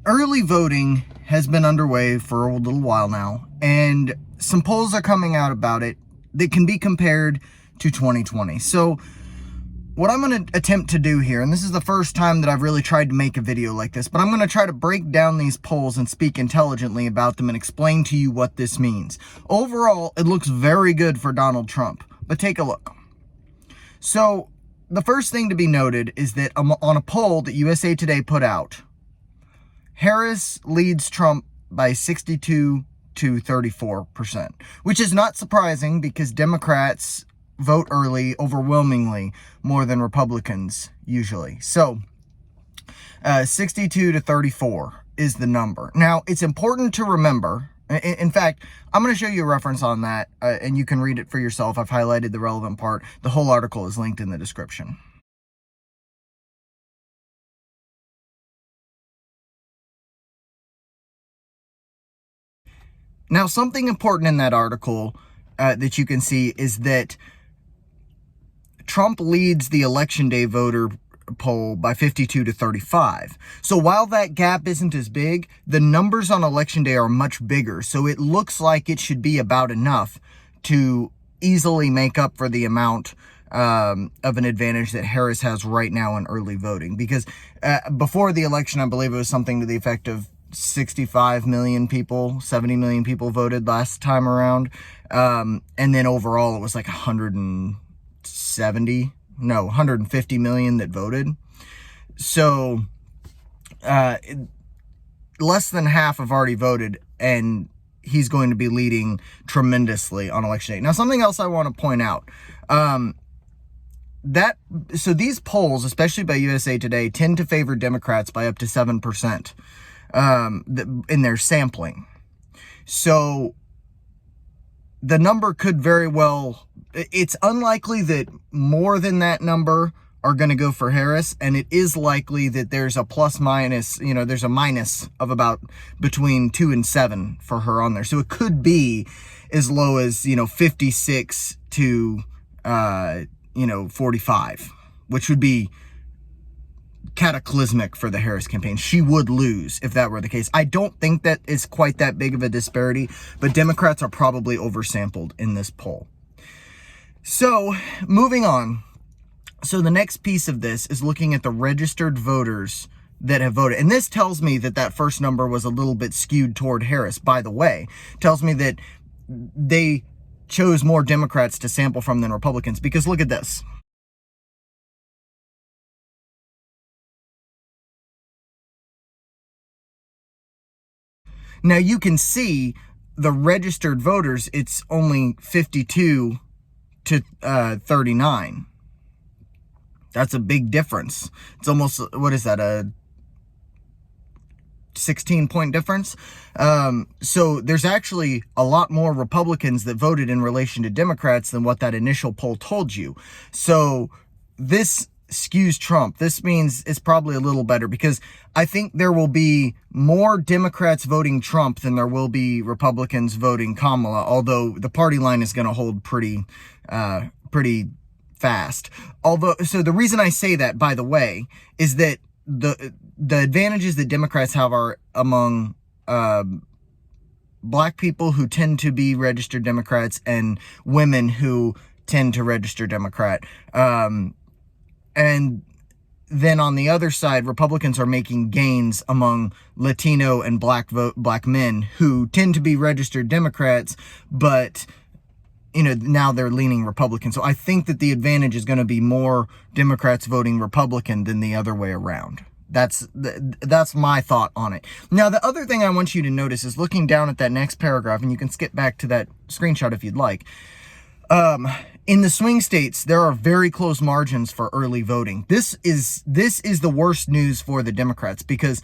Early voting has been underway for a little while now, and some polls are coming out about it that can be compared to 2020. So what I'm going to attempt to do here, and this is the first time that I've really tried to make a video like this, but I'm going to try to break down these polls and speak intelligently about them and explain to you what this means. Overall, it looks very good for Donald Trump, but take a look. So the first thing to be noted is that on a poll that USA Today put out, Harris leads Trump by 62 to 34%, which is not surprising because Democrats vote early overwhelmingly more than Republicans usually. So 62 to 34 is the number. Now, it's important to remember, in fact, I'm going to show you a reference on that, and you can read it for yourself. I've highlighted the relevant part. The whole article is linked in the description. Now, something important in that article that you can see is that Trump leads the election day voter poll by 52 to 35. So while that gap isn't as big, the numbers on election day are much bigger. So it looks like it should be about enough to easily make up for the amount of an advantage that Harris has right now in early voting. Because before the election, I believe it was something to the effect of 65 million people, 70 million people voted last time around. And then overall, it was like 150 million that voted. So less than half have already voted, and he's going to be leading tremendously on election day. Now, something else I want to point out, so these polls, especially by USA Today, tend to favor Democrats by up to 7%. In their sampling. So the number could very well, it's unlikely that more than that number are going to go for Harris, and it is likely that there's a plus minus, there's a minus of about between 2 and 7 for her on there. So it could be as low as, 56 to, 45, which would be cataclysmic for the Harris campaign. She would lose if that were the case. I don't think that is quite that big of a disparity, but Democrats are probably oversampled in this poll. So moving on. So the next piece of this is looking at the registered voters that have voted. And this tells me that that first number was a little bit skewed toward Harris, by the way. It tells me that they chose more Democrats to sample from than Republicans, because look at this. Now, you can see the registered voters, it's only 52 to 39. That's a big difference. It's almost, what is that, a 16-point difference? So there's actually a lot more Republicans that voted in relation to Democrats than what that initial poll told you. So this skews Trump. This means it's probably a little better, because I think there will be more Democrats voting Trump than there will be Republicans voting Kamala, although the party line is going to hold pretty fast. So the reason I say that, by the way, is that the advantages that Democrats have are among black people who tend to be registered Democrats and women who tend to register Democrat. And then on the other side, Republicans are making gains among Latino and black men who tend to be registered Democrats, but now they're leaning Republican. So I think that the advantage is going to be more Democrats voting Republican than the other way around. That's my thought on it. Now, the other thing I want you to notice is looking down at that next paragraph, and you can skip back to that screenshot if you'd like. In the swing states, there are very close margins for early voting. This is the worst news for the Democrats, because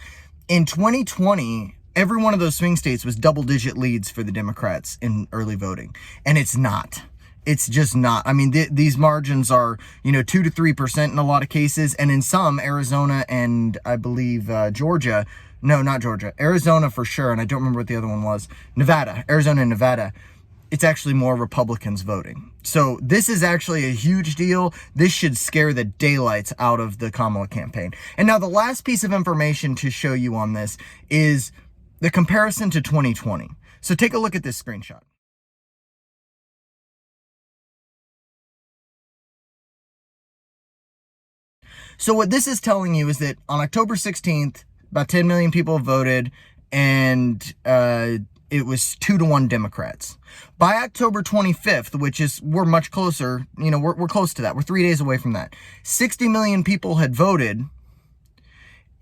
in 2020, every one of those swing states was double-digit leads for the Democrats in early voting, and it's not. It's just not. I mean, these margins are, 2 to 3% in a lot of cases, and in some, Arizona and I believe Georgia. No, not Georgia. Arizona for sure, and I don't remember what the other one was. Nevada. Arizona and Nevada. it's actually more Republicans voting. So this is actually a huge deal. This should scare the daylights out of the Kamala campaign. And now the last piece of information to show you on this is the comparison to 2020. So take a look at this screenshot. So what this is telling you is that on October 16th, about 10 million people voted, and it was 2-1 Democrats. By October 25th, which is, we're much closer, we're close to that. We're 3 days away from that. 60 million people had voted,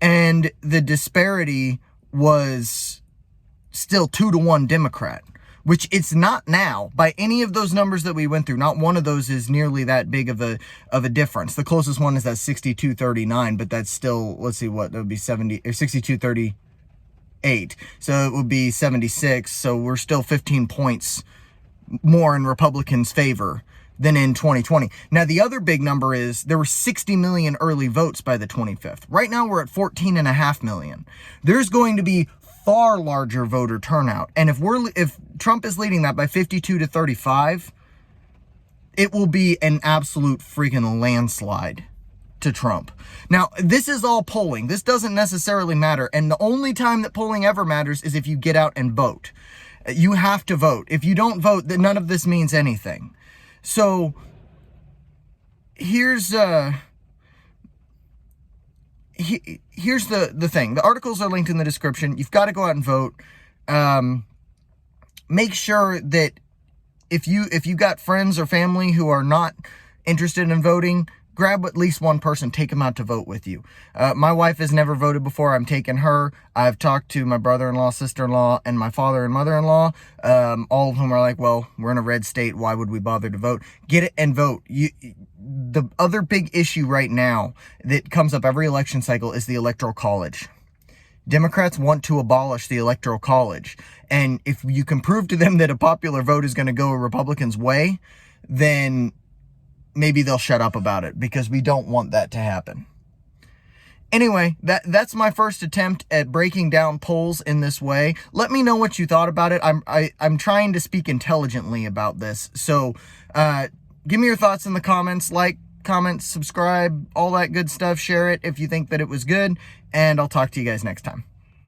and the disparity was still 2-1 Democrat, which it's not now. By any of those numbers that we went through, not one of those is nearly that big of a difference. The closest one is that 62-39, but that's still, let's see, what, that would be 70 or 62-38. So it would be 76. So we're still 15 points more in Republicans' favor than in 2020. Now, the other big number is there were 60 million early votes by the 25th. Right now, we're at 14.5 million. There's going to be far larger voter turnout. And if Trump is leading that by 52-35, it will be an absolute freaking landslide to Trump. Now, this is all polling. This doesn't necessarily matter. And the only time that polling ever matters is if you get out and vote. You have to vote. If you don't vote, then none of this means anything. So here's the thing. The articles are linked in the description. You've got to go out and vote. Make sure that if you got friends or family who are not interested in voting, grab at least one person, take them out to vote with you. My wife has never voted before. I'm taking her. I've talked to my brother-in-law, sister-in-law, and my father and mother-in-law. All of whom are like, well, we're in a red state. Why would we bother to vote? Get it and vote. The other big issue right now that comes up every election cycle is the Electoral College. Democrats want to abolish the Electoral College. And if you can prove to them that a popular vote is going to go a Republican's way, then maybe they'll shut up about it, because we don't want that to happen. Anyway, that's my first attempt at breaking down polls in this way. Let me know what you thought about it. I'm trying to speak intelligently about this. So give me your thoughts in the comments. Like, comment, subscribe, all that good stuff. Share it if you think that it was good. And I'll talk to you guys next time.